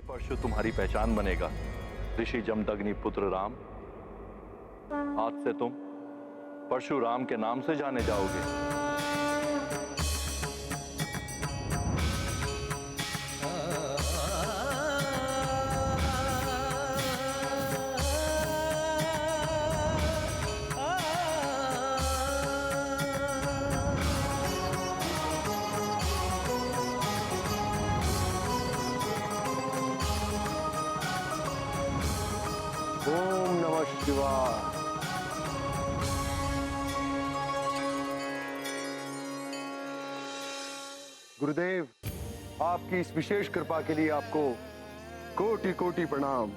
परशु तुम्हारी पहचान बनेगा, ऋषि जमदग्नि पुत्र राम। आज से तुम परशुराम के नाम से जाने जाओगे। ओम नमः शिवाय। गुरुदेव, आपकी इस विशेष कृपा के लिए आपको कोटि कोटि प्रणाम।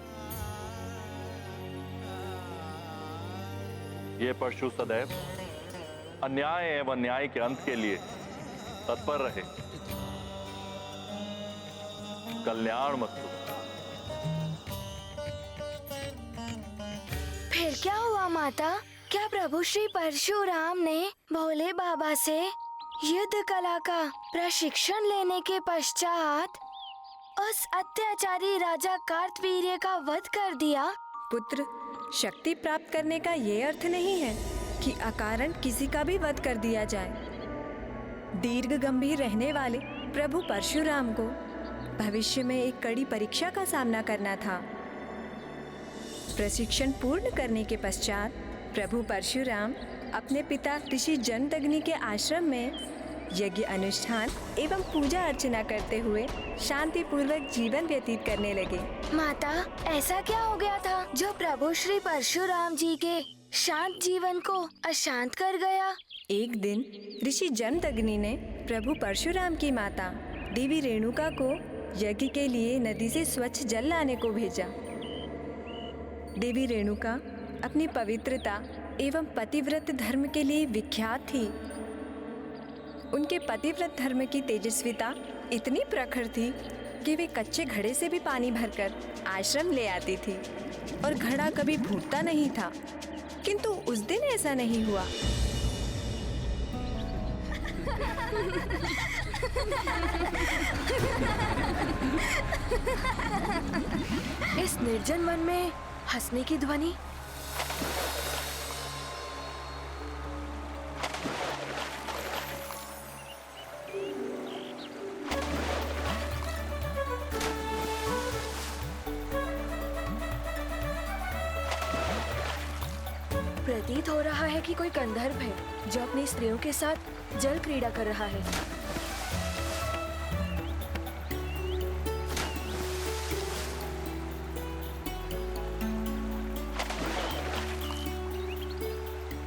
ये परशु सदैव अन्याय एवं न्याय के अंत के लिए तत्पर रहे। कल्याणमस्तु। फिर क्या हुआ माता? क्या प्रभु श्री परशुराम ने भोले बाबा से युद्ध कला का प्रशिक्षण लेने के पश्चात उस अत्याचारी राजा कार्तवीर्य का वध कर दिया? पुत्र, शक्ति प्राप्त करने का ये अर्थ नहीं है कि अकारण किसी का भी वध कर दिया जाए। दीर्घ गंभीर रहने वाले प्रभु परशुराम को भविष्य में एक कड़ी परीक्षा का सामना करना था। प्रशिक्षण पूर्ण करने के पश्चात प्रभु परशुराम अपने पिता ऋषि जमदग्नि के आश्रम में यज्ञ अनुष्ठान एवं पूजा अर्चना करते हुए शांतिपूर्वक जीवन व्यतीत करने लगे। माता, ऐसा क्या हो गया था जो प्रभु श्री परशुराम जी के शांत जीवन को अशांत कर गया? एक दिन ऋषि जमदग्नि ने प्रभु परशुराम की माता देवी रेणुका को यज्ञ के लिए नदी से स्वच्छ जल लाने को भेजा। देवी रेणुका अपनी पवित्रता एवं पतिव्रत धर्म के लिए विख्यात थी। उनके पतिव्रत धर्म की तेजस्विता इतनी प्रखर थी कि वे कच्चे घड़े से भी पानी भरकर आश्रम ले आती थी और घड़ा कभी फूटता नहीं था। किंतु उस दिन ऐसा नहीं हुआ। इस निर्जन वन में हंसने की ध्वनि। प्रतीत हो रहा है कि कोई गंधर्व है जो अपनी स्त्रियों के साथ जल क्रीड़ा कर रहा है।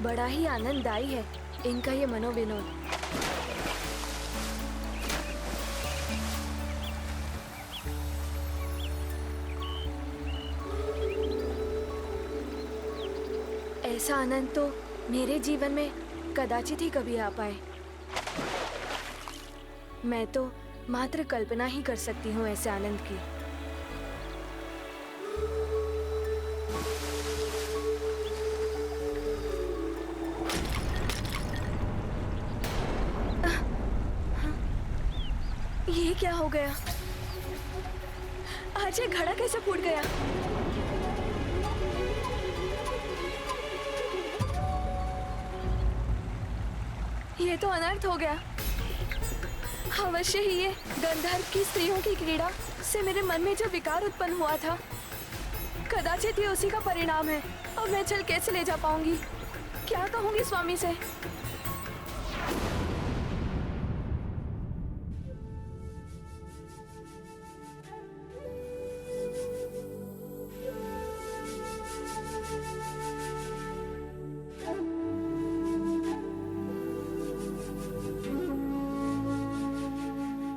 बड़ा ही आनंददायी है इनका ये मनोविनोद। ऐसा आनंद तो मेरे जीवन में कदाचित ही कभी आ पाए। मैं तो मात्र कल्पना ही कर सकती हूँ ऐसे आनंद की। ये क्या हो गया? आज ये घड़ा कैसे फूट गया? ये तो अनर्थ हो गया। अवश्य ही ये गंधर्व की स्त्रियों की क्रीड़ा से मेरे मन में जो विकार उत्पन्न हुआ था, कदाचित ये उसी का परिणाम है। अब मैं चल कैसे ले जा पाऊंगी? क्या कहूंगी स्वामी से?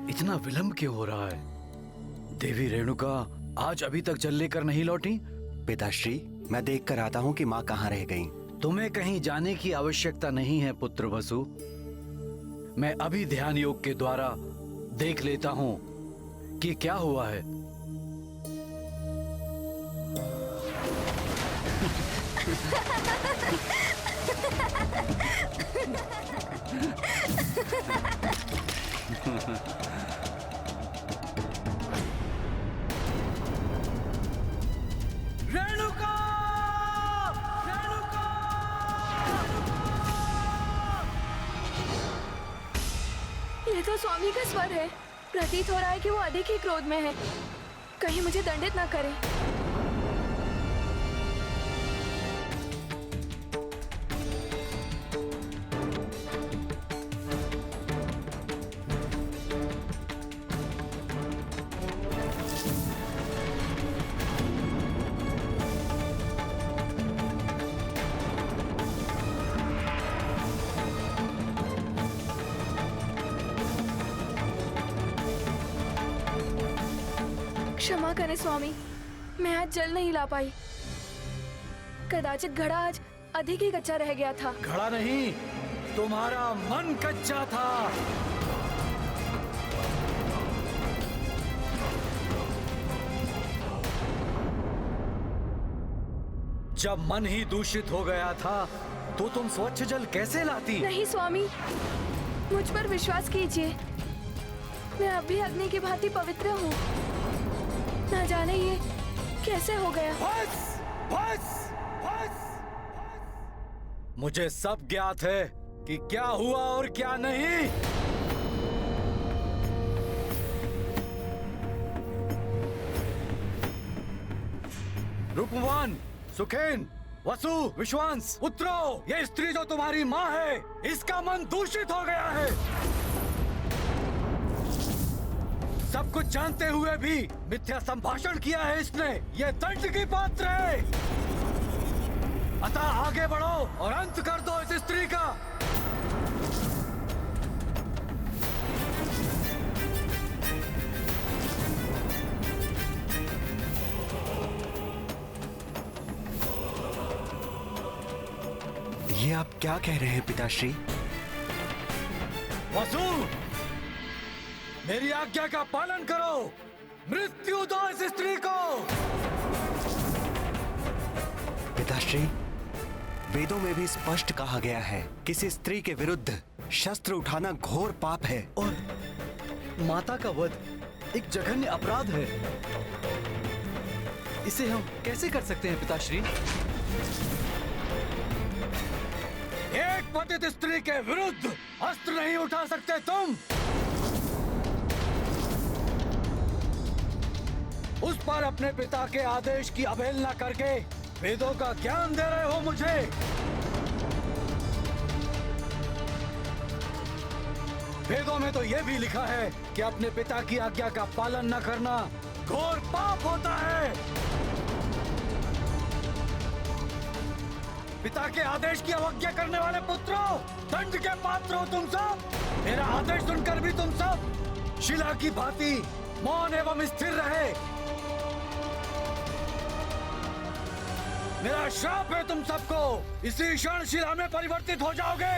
इतना विलंब क्यों हो रहा है? देवी रेणुका आज अभी तक जल लेकर नहीं लौटी? पिताश्री, मैं देख कर आता हूँ कि माँ कहाँ रह गई। तुम्हें कहीं जाने की आवश्यकता नहीं है पुत्र वसु। मैं अभी ध्यान योग के द्वारा देख लेता हूँ कि क्या हुआ है। तो स्वामी का स्वर है। प्रतीत हो रहा है कि वो अधिक ही क्रोध में है। कहीं मुझे दंडित ना करे। क्षमा करें स्वामी, मैं आज जल नहीं ला पाई। कदाचित घड़ा आज अधिक ही कच्चा रह गया था। घड़ा नहीं, तुम्हारा मन कच्चा था। जब मन ही दूषित हो गया था तो तुम स्वच्छ जल कैसे लाती? नहीं स्वामी, मुझ पर विश्वास कीजिए, मैं अभी अग्नि की भांति पवित्र हूँ। ना जाने ये कैसे हो गया। बस, बस, बस। मुझे सब ज्ञात है कि क्या हुआ और क्या नहीं। रूपवान, सुखेन, वसु, विश्वास, पुत्रो, ये स्त्री जो तुम्हारी माँ है, इसका मन दूषित हो गया है। सब कुछ जानते हुए भी मिथ्या संभाषण किया है इसने। ये दंड की पात्र है। अतः आगे बढ़ो और अंत कर दो इस स्त्री का। ये आप क्या कह रहे हैं पिताश्री? वसु, मेरी आज्ञा का पालन करो। मृत्यु दो इस स्त्री को। पिताश्री, वेदों में भी स्पष्ट कहा गया है किसी स्त्री के विरुद्ध शस्त्र उठाना घोर पाप है। और माता का वध एक जघन्य अपराध है। इसे हम कैसे कर सकते हैं पिताश्री? एक पतित स्त्री के विरुद्ध अस्त्र नहीं उठा सकते तुम। उस पर अपने पिता के आदेश की अवहेलना करके वेदों का ज्ञान दे रहे हो मुझे। वेदों में तो यह भी लिखा है कि अपने पिता की आज्ञा का पालन न करना घोर पाप होता है। पिता के आदेश की अवज्ञा करने वाले पुत्रों, दंड के पात्र हो तुम सब। मेरा आदेश सुनकर भी तुम सब शिला की भांति मौन एवं स्थिर रहे। मेरा श्राप है तुम सबको, इसी क्षण शिला में परिवर्तित हो जाओगे।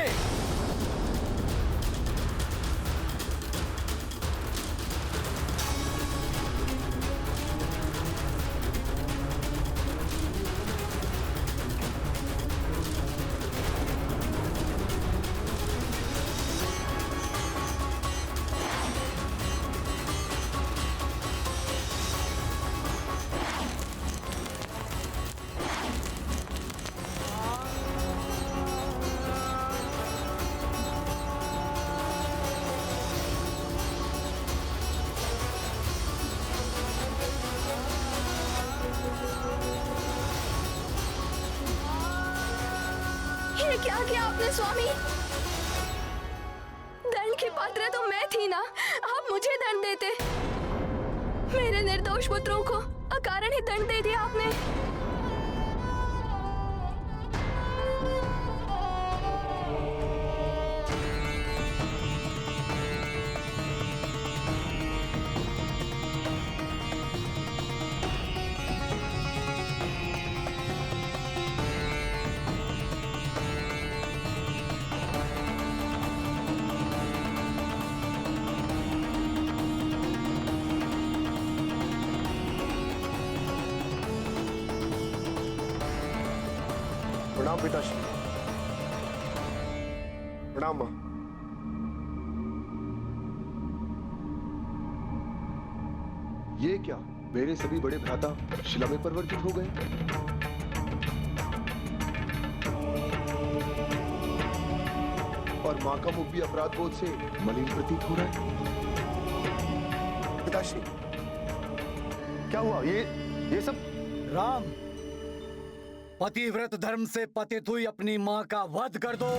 ये क्या किया आपने स्वामी? दंड की पात्र तो मैं थी ना, आप मुझे दंड देते। मेरे निर्दोष पुत्रों को अकारण ही दंड दे दिया आपने। प्रणाम पिताश्री। प्रणाम मां। ये क्या, मेरे सभी बड़े भ्राता शिला में परिवर्तित हो गए? और माँ का मुख भी अपराध बोध से मलिन प्रतीत हो रहा है। पिताश्री, क्या हुआ? ये सब? राम, पतिव्रत धर्म से पतित हुई अपनी माँ का वध कर दो।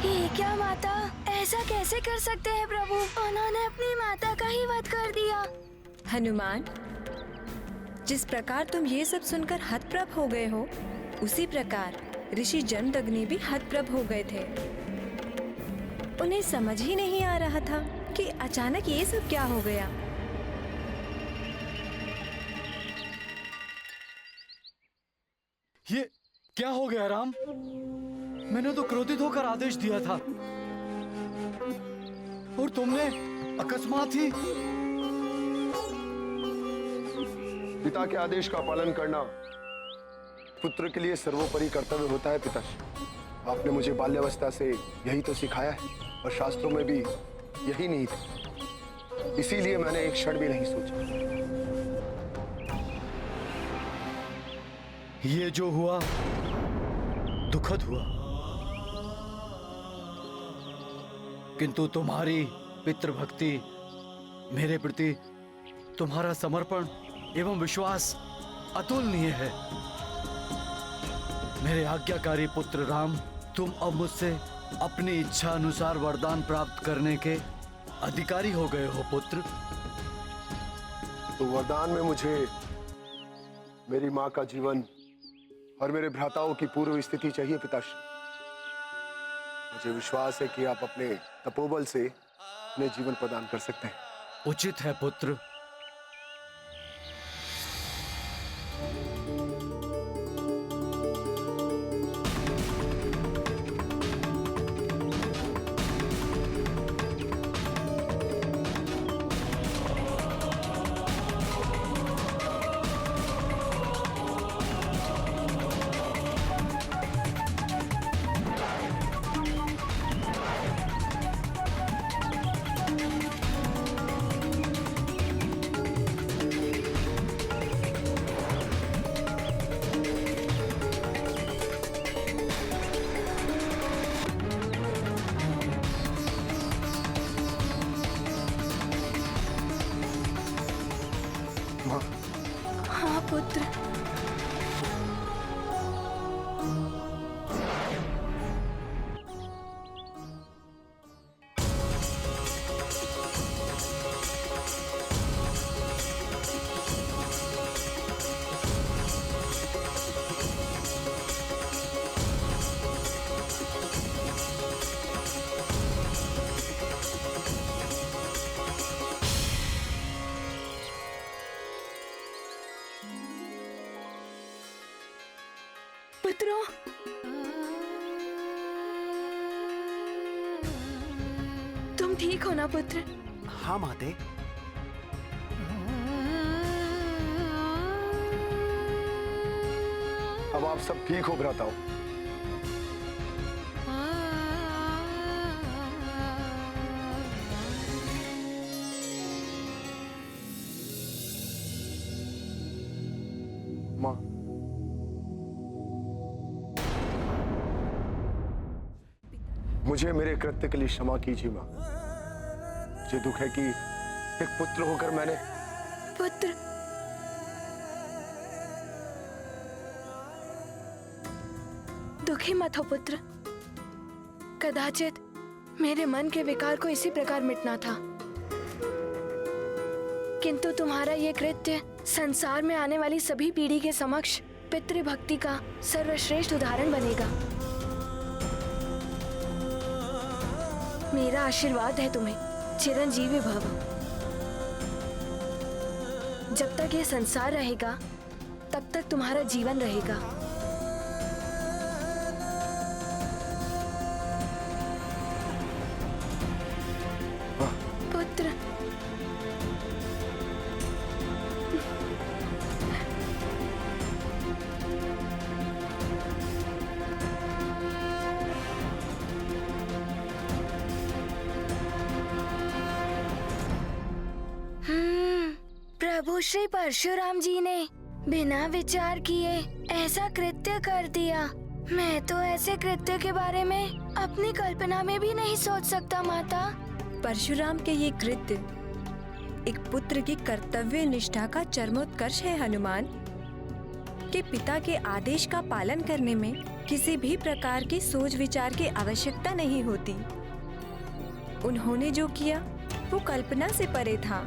ये क्या माता, ऐसा कैसे कर सकते हैं प्रभु? उन्होंने अपनी माता का ही वध कर दिया। हनुमान, जिस प्रकार तुम ये सब सुनकर हतप्रभ हो गए हो, उसी प्रकार ऋषि जमदग्नि भी हतप्रभ हो गए थे। उन्हें समझ ही नहीं आ रहा था कि अचानक ये सब क्या हो गया। ये क्या हो गया राम? मैंने तो क्रोधित होकर आदेश दिया था और तुमने अकस्मात ही। पिता के आदेश का पालन करना पुत्र के लिए सर्वोपरि कर्तव्य होता है। पिताश्री, आपने मुझे बाल्यावस्था से यही तो सिखाया है और शास्त्रों में भी यही नीति है। इसीलिए मैंने एक क्षण भी नहीं सोचा। ये जो हुआ दुखद हुआ, किंतु तुम्हारी पितृभक्ति, मेरे प्रति तुम्हारा समर्पण एवं विश्वास अतुलनीय है। मेरे आज्ञाकारी पुत्र राम, तुम अब मुझसे अपनी इच्छा अनुसार वरदान प्राप्त करने के अधिकारी हो गए हो पुत्र। तो वरदान में मुझे मेरी माँ का जीवन और मेरे भ्राताओं की पूर्व स्थिति चाहिए। पिताश्री, मुझे विश्वास है कि आप अपने तपोबल से उन्हें जीवन प्रदान कर सकते हैं। उचित है पुत्र। हाँ पुत्र। पुत्रों, तुम ठीक हो ना पुत्र? हाँ माते। अब आप सब ठीक हो भ्राताओं। माँ, मुझे मेरे कृत्य के लिए क्षमा कीजिए माँ। मुझे दुख है कि एक पुत्र होकर मैंने। पुत्र, दुखी मत हो पुत्र। कदाचित मेरे मन के विकार को इसी प्रकार मिटना था, किंतु तुम्हारा ये कृत्य संसार में आने वाली सभी पीढ़ी के समक्ष पितृभक्ति का सर्वश्रेष्ठ उदाहरण बनेगा। मेरा आशीर्वाद है तुम्हें, चिरंजीवी भव। जब तक ये संसार रहेगा तब तक तुम्हारा जीवन रहेगा। पुत्र, प्रभु श्री परशुराम जी ने बिना विचार किए ऐसा कृत्य कर दिया। मैं तो ऐसे कृत्य के बारे में अपनी कल्पना में भी नहीं सोच सकता माता। परशुराम के ये कृत्य एक पुत्र की कर्तव्य निष्ठा का चरमोत्कर्ष है हनुमान। कि पिता के आदेश का पालन करने में किसी भी प्रकार की सोच विचार की आवश्यकता नहीं होती। उन्होंने जो किया वो कल्पना से परे था,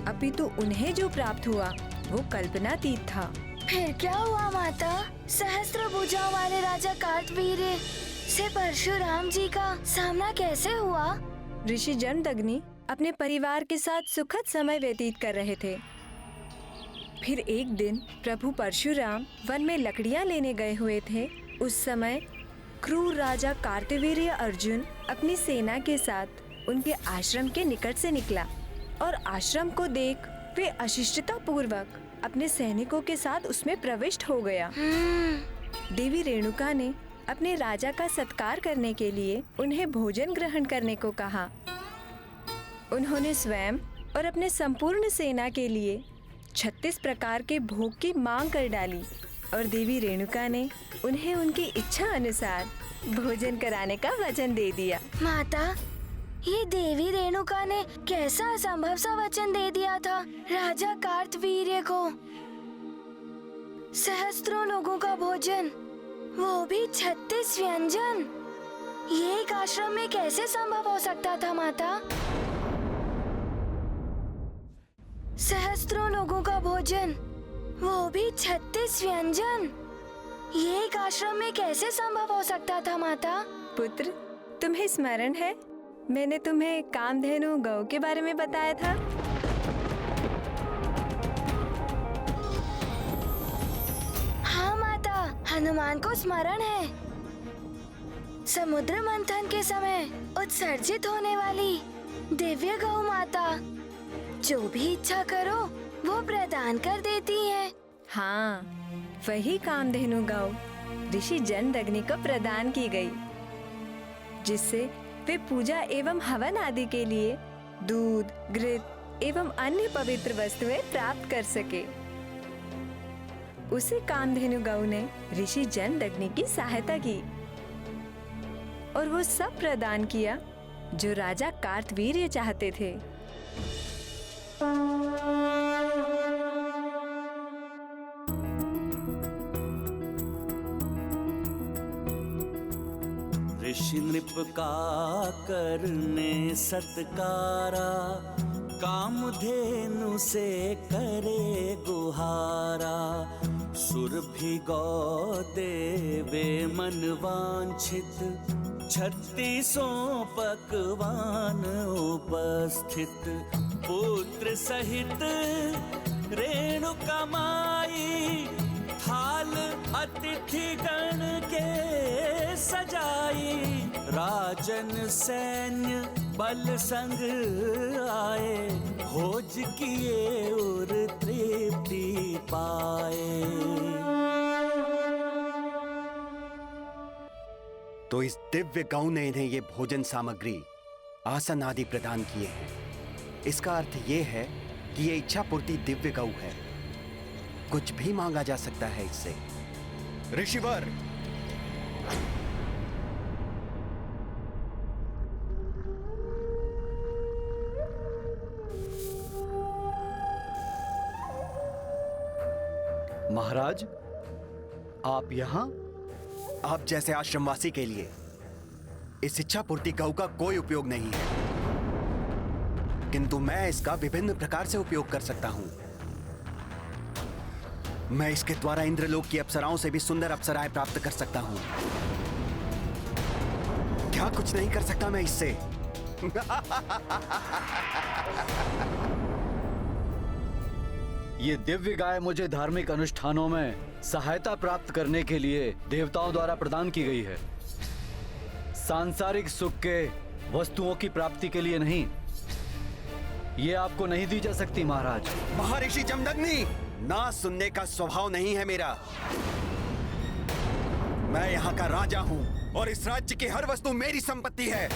अपितु उन्हें जो प्राप्त हुआ वो कल्पनातीत था। फिर क्या हुआ माता? सहस्त्र भुजाओं वाले राजा कार्तवीर्य से परशुराम जी का सामना कैसे हुआ? ऋषि जमदग्नि अपने परिवार के साथ सुखद समय व्यतीत कर रहे थे। फिर एक दिन प्रभु परशुराम वन में लकड़ियां लेने गए हुए थे। उस समय क्रूर राजा कार्तवीर्य अर्जुन अपनी सेना के साथ उनके आश्रम के निकट से निकला और आश्रम को देख वे अशिष्टता पूर्वक अपने सैनिकों के साथ उसमें प्रविष्ट हो गया। देवी रेणुका ने अपने राजा का सत्कार करने के लिए उन्हें भोजन ग्रहण करने को कहा। उन्होंने स्वयं और अपने संपूर्ण सेना के लिए 36 प्रकार के भोग की मांग कर डाली और देवी रेणुका ने उन्हें उनकी इच्छा अनुसार भोजन कराने का वचन दे दिया। माता, ये देवी रेणुका ने कैसा असंभव सा वचन दे दिया था राजा कार्तवीर्य को। सहस्त्रों लोगों का भोजन, वो भी 36 व्यंजन। ये एक आश्रम में कैसे संभव हो सकता था माता? सहस्त्रों लोगों का भोजन, वो भी 36 व्यंजन। ये एक आश्रम में कैसे संभव हो सकता था माता? पुत्र, तुम्हें स्मरण है मैंने तुम्हें कामधेनु गौ के बारे में बताया था? हाँ माता, हनुमान को स्मरण है। समुद्र मंथन के समय उत्सर्जित होने वाली दिव्य गौ माता, जो भी इच्छा करो वो प्रदान कर देती है। हाँ, वही कामधेनु गौ ऋषि जमदग्नि को प्रदान की गई, जिससे वे पूजा एवं हवन आदि के लिए दूध, घृत एवं अन्य पवित्र वस्तुएं प्राप्त कर सके। उसी कामधेनु गौ ने ऋषि जमदग्नि की सहायता की और वो सब प्रदान किया जो राजा कार्तवीर्य चाहते थे। ऋषि नृप का करने सत्कारा, कामधेनु से करे गुहारा। सुरभि गौ देवे मन वांछित, 36 पकवान उपस्थित। पुत्र सहित रेणुका माई, थाल अतिथि गण के सजाई। राजन सैन्य बल संग आए, भोज किए और तृप्ति पाए। तो इस दिव्य गौ ने इन्हें ये भोजन सामग्री, आसन आदि प्रदान किए हैं। इसका अर्थ ये है कि ये इच्छा पूर्ति दिव्य गौ है। कुछ भी मांगा जा सकता है इससे। ऋषिवर, महाराज, आप यहाँ? आप जैसे आश्रमवासी के लिए इस इच्छा पूर्ति गौ का कोई उपयोग नहीं है, किंतु मैं इसका विभिन्न प्रकार से उपयोग कर सकता हूं। मैं इसके द्वारा इंद्रलोक की अप्सराओं से भी सुंदर अप्सराएं प्राप्त कर सकता हूं। क्या कुछ नहीं कर सकता मैं इससे? ये दिव्य गाय मुझे धार्मिक अनुष्ठानों में सहायता प्राप्त करने के लिए देवताओं द्वारा प्रदान की गई है, सांसारिक सुख के वस्तुओं की प्राप्ति के लिए नहीं। ये आपको नहीं दी जा सकती महाराज। महर्षि जमदग्नि, ना सुनने का स्वभाव नहीं है मेरा। मैं यहाँ का राजा हूँ और इस राज्य की हर वस्तु मेरी संपत्ति है।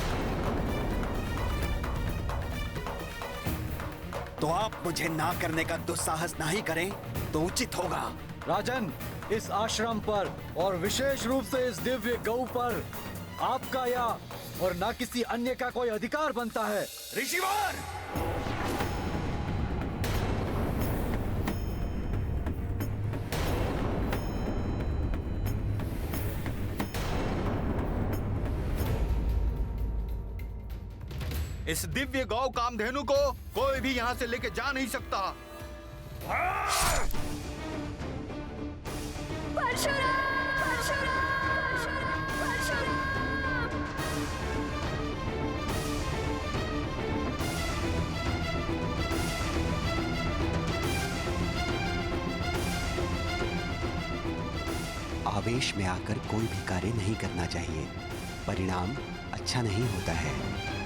तो आप मुझे ना करने का दुस्साहस नहीं करें तो उचित होगा। राजन, इस आश्रम पर और विशेष रूप से इस दिव्य गौ पर आपका या और ना किसी अन्य का कोई अधिकार बनता है। ऋषिवर, इस दिव्य गौ कामधेनु को कोई भी यहाँ से लेके जा नहीं सकता। परशुराम! परशुराम! परशुराम! आवेश में आकर कोई भी कार्य नहीं करना चाहिए, परिणाम अच्छा नहीं होता है।